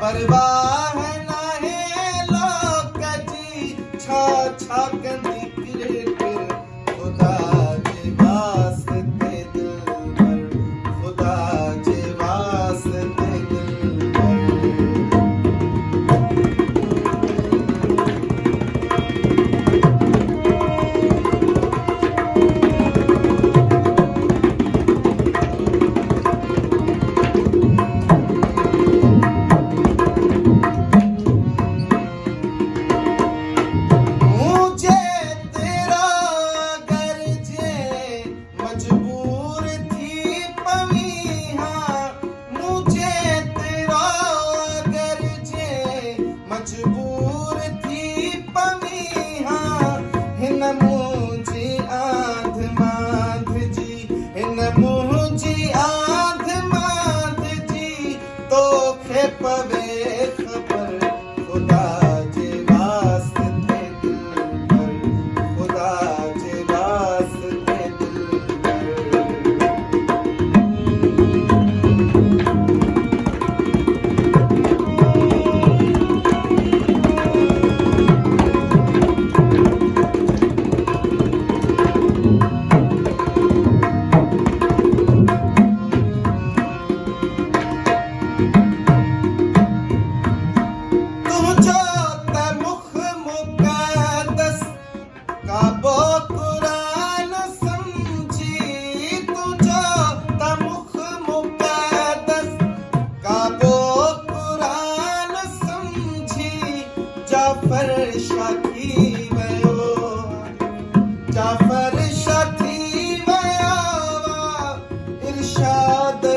परवाह नाहे लोक जी छा छा कंदी किर किर खुदा जे वास्ते दिलबर खुदा जे वास्ते दिलबर मजबूर थी पमीहा हिन मुंहिंजी आंध मांध जी हिन मुंहिंजी आंध मांध जी तोखे पवे ख़बर खुदा जे वास्ते दिलबर खुदा जे वास्ते दिलबर जाफर शाथी वयो जाफर शाथी वया इरशाद